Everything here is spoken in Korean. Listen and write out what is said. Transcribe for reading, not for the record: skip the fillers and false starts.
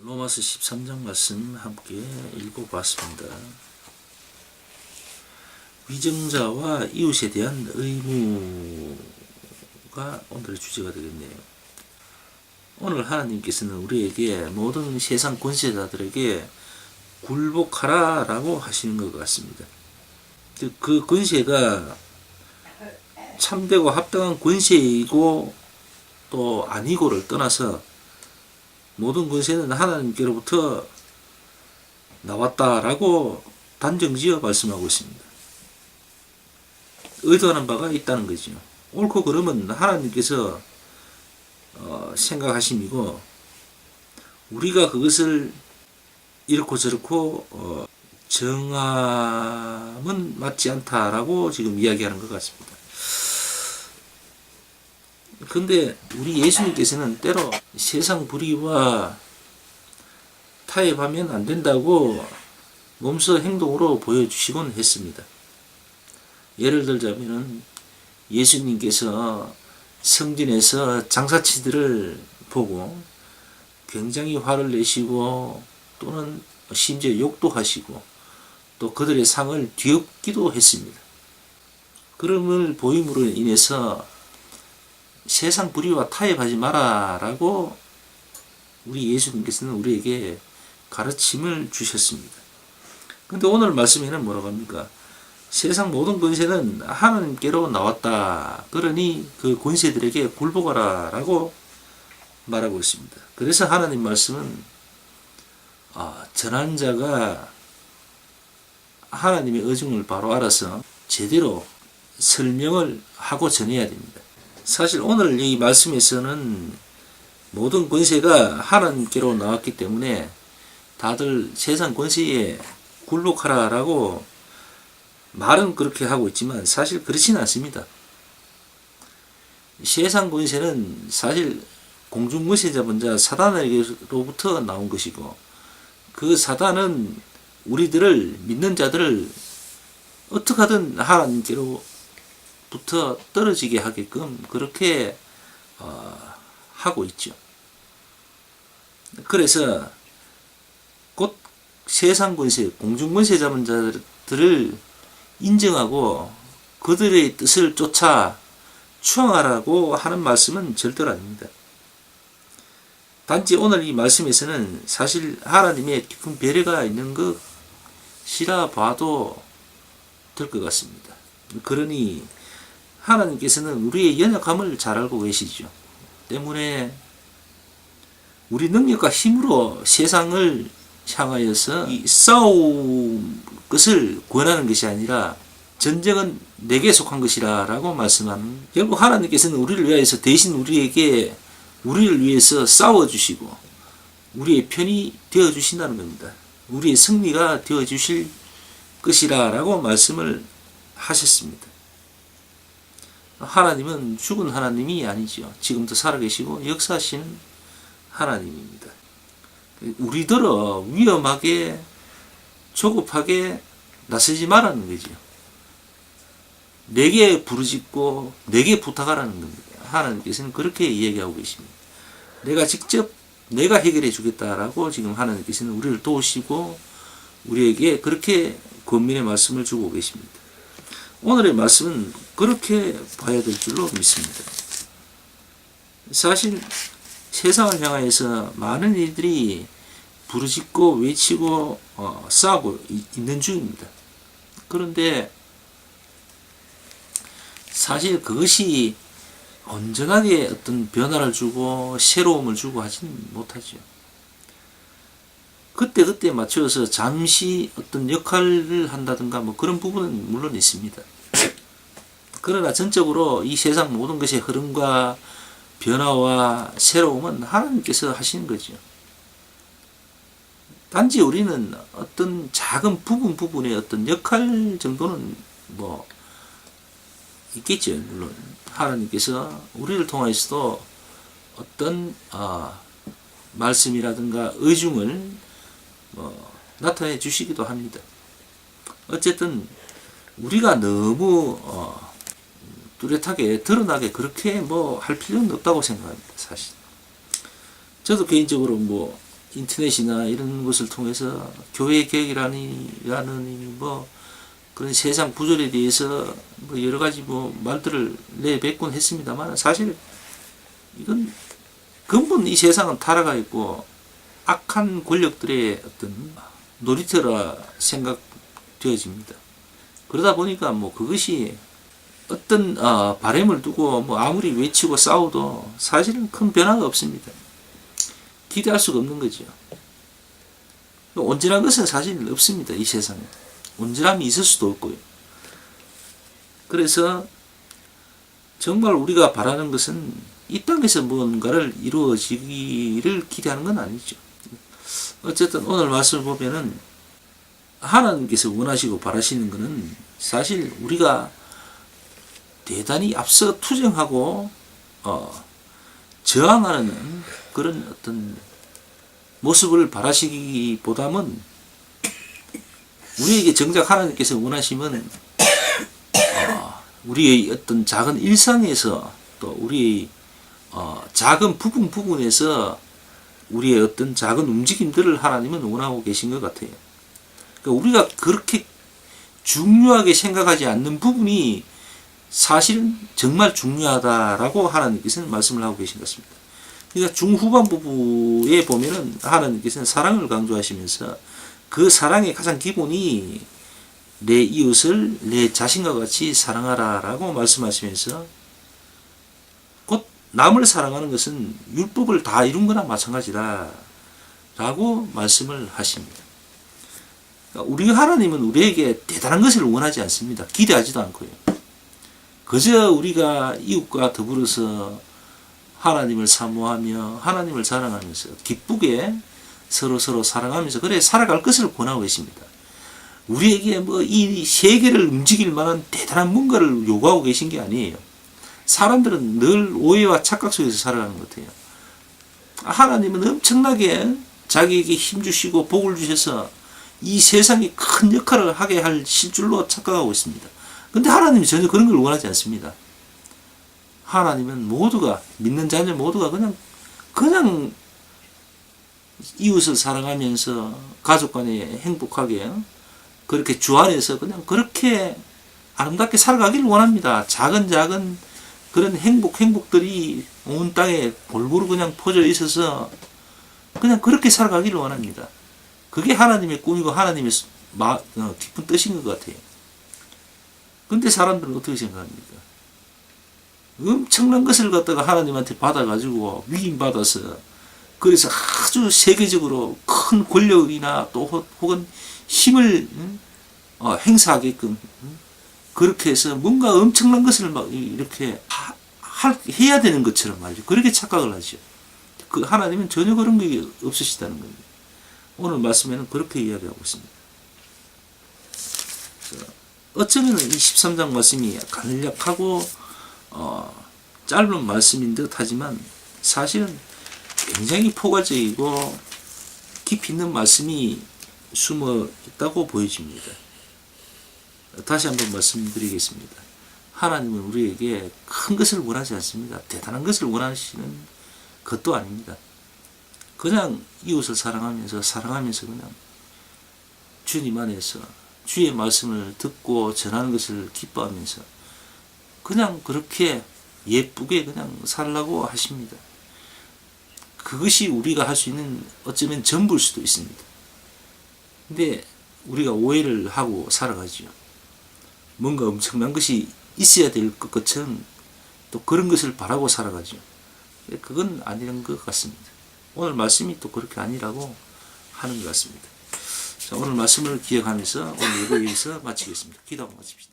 로마서 13장 말씀 함께 읽어봤습니다. 위정자와 이웃에 대한 의무가 오늘의 주제가 되겠네요. 오늘 하나님께서는 우리에게 모든 세상 권세자들에게 굴복하라 라고 하시는 것 같습니다. 그 권세가 참되고 합당한 권세이고 또 아니고를 떠나서 모든 권세는 하나님께로부터 나왔다라고 단정지어 말씀하고 있습니다. 의도하는 바가 있다는 거죠. 옳고 그름은 하나님께서 생각하심이고 우리가 그것을 이렇고 저렇고 정함은 맞지 않다라고 지금 이야기하는 것 같습니다. 근데 우리 예수님께서는 때로 세상 불의와 타협하면 안 된다고 몸소 행동으로 보여주시곤 했습니다. 예를 들자면은 예수님께서 성전에서 장사치들을 보고 굉장히 화를 내시고 또는 심지어 욕도 하시고 또 그들의 상을 뒤엎기도 했습니다. 그럼을 보임으로 인해서 세상 불의와 타협하지 마라 라고 우리 예수님께서는 우리에게 가르침을 주셨습니다. 근데 오늘 말씀에는 뭐라고 합니까? 세상 모든 권세는 하나님께로 나왔다. 그러니 그 권세들에게 굴복하라 라고 말하고 있습니다. 그래서 하나님 말씀은 전한 자가 하나님의 의중을 바로 알아서 제대로 설명을 하고 전해야 됩니다. 사실 오늘 이 말씀에서는 모든 권세가 하나님께로 나왔기 때문에 다들 세상 권세에 굴복하라라고 말은 그렇게 하고 있지만 사실 그렇지는 않습니다. 세상 권세는 사실 공중권세자분자 사단에게로부터 나온 것이고 그 사단은 우리들을 믿는 자들을 어떻게 하든 하나님께로 부터 떨어지게 하게끔 그렇게 하고 있죠. 그래서 곧 세상 권세, 공중 권세 잡은 자들을 인정하고 그들의 뜻을 쫓아 추앙하라고 하는 말씀은 절대로 아닙니다. 단지 오늘 이 말씀에서는 사실 하나님의 깊은 배려가 있는 것이라 봐도 될 것 같습니다. 그러니 하나님께서는 우리의 연약함을 잘 알고 계시죠. 때문에 우리 능력과 힘으로 세상을 향하여서 싸울 것을 권하는 것이 아니라 전쟁은 내게 속한 것이라 라고 말씀하는, 결국 하나님께서는 우리를 위하여서 대신 우리에게 우리를 위해서 싸워주시고 우리의 편이 되어주신다는 겁니다. 우리의 승리가 되어주실 것이라 라고 말씀을 하셨습니다. 하나님은 죽은 하나님이 아니죠. 지금도 살아계시고 역사하시는 하나님입니다. 우리들어 위험하게 조급하게 나서지 말라는 거죠. 내게 부르짖고 내게 부탁하라는 겁니다. 하나님께서는 그렇게 이야기하고 계십니다. 내가 직접 내가 해결해 주겠다라고 지금 하나님께서는 우리를 도우시고 우리에게 그렇게 권면의 말씀을 주고 계십니다. 오늘의 말씀은 그렇게 봐야 될 줄로 믿습니다. 사실 세상을 향하여서 많은 이들이 부르짖고 외치고 싸우고 있는 중입니다. 그런데 사실 그것이 온전하게 어떤 변화를 주고 새로움을 주고 하지는 못하죠. 그때 맞춰서 잠시 어떤 역할을 한다든가 뭐 그런 부분은 물론 있습니다. 그러나 전적으로 이 세상 모든 것의 흐름과 변화와 새로움은 하나님께서 하시는 거죠. 단지 우리는 어떤 작은 부분의 어떤 역할 정도는 뭐 있겠죠. 물론 하나님께서 우리를 통해서도 어떤 말씀이라든가 의중을 나타내 주시기도 합니다. 어쨌든 우리가 너무 뚜렷하게 드러나게 그렇게 할 필요는 없다고 생각합니다. 사실 저도 개인적으로 인터넷이나 이런 것을 통해서 교회 개혁이라는 뭐 그런 세상 구조에 대해서 뭐 여러 가지 뭐 말들을 내뱉곤 했습니다만 사실 이건 근본 이 세상은 타락하 있고 악한 권력들의 어떤 놀이터라 생각되어집니다. 그러다 보니까 뭐 그것이 어떤 바램을 두고 뭐 아무리 외치고 싸워도 사실은 큰 변화가 없습니다. 기대할 수가 없는 거죠. 온전한 것은 사실 없습니다. 이 세상에. 온전함이 있을 수도 없고요. 그래서 정말 우리가 바라는 것은 이 땅에서 무언가를 이루어지기를 기대하는 건 아니죠. 어쨌든 오늘 말씀을 보면은 하나님께서 원하시고 바라시는 것은 사실 우리가 대단히 앞서 투쟁하고 저항하는 그런 어떤 모습을 바라시기보다는 우리에게 정작 하나님께서 원하시면 우리의 어떤 작은 일상에서 또 우리의 작은 부분에서 우리의 어떤 작은 움직임들을 하나님은 원하고 계신 것 같아요. 그러니까 우리가 그렇게 중요하게 생각하지 않는 부분이 사실은 정말 중요하다라고 하나님께서는 말씀을 하고 계신 것 같습니다. 그러니까 중후반부에 보면은 하나님께서는 사랑을 강조하시면서 그 사랑의 가장 기본이 내 이웃을 내 자신과 같이 사랑하라라고 말씀하시면서 곧 남을 사랑하는 것은 율법을 다 이룬 거나 마찬가지다 라고 말씀을 하십니다. 그러니까 우리 하나님은 우리에게 대단한 것을 원하지 않습니다. 기대하지도 않고요. 그저 우리가 이웃과 더불어서 하나님을 사모하며 하나님을 자랑하면서 기쁘게 서로 사랑하면서 그래 살아갈 것을 권하고 계십니다. 우리에게 뭐 이 세계를 움직일 만한 대단한 뭔가를 요구하고 계신 게 아니에요. 사람들은 늘 오해와 착각 속에서 살아가는 것 같아요. 하나님은 엄청나게 자기에게 힘 주시고 복을 주셔서 이 세상에 큰 역할을 하게 할 실줄로 착각하고 있습니다. 근데 하나님이 전혀 그런 걸 원하지 않습니다. 하나님은 모두가, 믿는 자녀 모두가 그냥 이웃을 사랑하면서 가족 간에 행복하게 그렇게 주 안에서 그냥 그렇게 아름답게 살아가기를 원합니다. 작은 그런 행복들이 온 땅에 골고루 그냥 퍼져 있어서 그냥 그렇게 살아가기를 원합니다. 그게 하나님의 꿈이고 하나님의 깊은 뜻인 것 같아요. 근데 사람들은 어떻게 생각합니까? 엄청난 것을 갖다가 하나님한테 받아가지고 위임받아서 그래서 아주 세계적으로 큰 권력이나 또 혹은 힘을 행사하게끔 그렇게 해서 뭔가 엄청난 것을 막 이렇게 해야 되는 것처럼 말이죠. 그렇게 착각을 하죠. 그 하나님은 전혀 그런 게 없으시다는 겁니다. 오늘 말씀에는 그렇게 이야기하고 있습니다. 어쩌면 이 13장 말씀이 간략하고 짧은 말씀인 듯 하지만 사실은 굉장히 포괄적이고 깊이 있는 말씀이 숨어 있다고 보여집니다. 다시 한번 말씀드리겠습니다. 하나님은 우리에게 큰 것을 원하지 않습니다. 대단한 것을 원하시는 것도 아닙니다. 그냥 이웃을 사랑하면서 그냥 주님 안에서 주의 말씀을 듣고 전하는 것을 기뻐하면서 그냥 그렇게 예쁘게 그냥 살라고 하십니다. 그것이 우리가 할 수 있는 어쩌면 전부일 수도 있습니다. 근데 우리가 오해를 하고 살아가죠. 뭔가 엄청난 것이 있어야 될 것처럼 또 그런 것을 바라고 살아가죠. 그건 아닌 것 같습니다. 오늘 말씀이 또 그렇게 아니라고 하는 것 같습니다. 자, 오늘 말씀을 기억하면서 오늘 예배 여기서 마치겠습니다. 기도하고 마칩시다.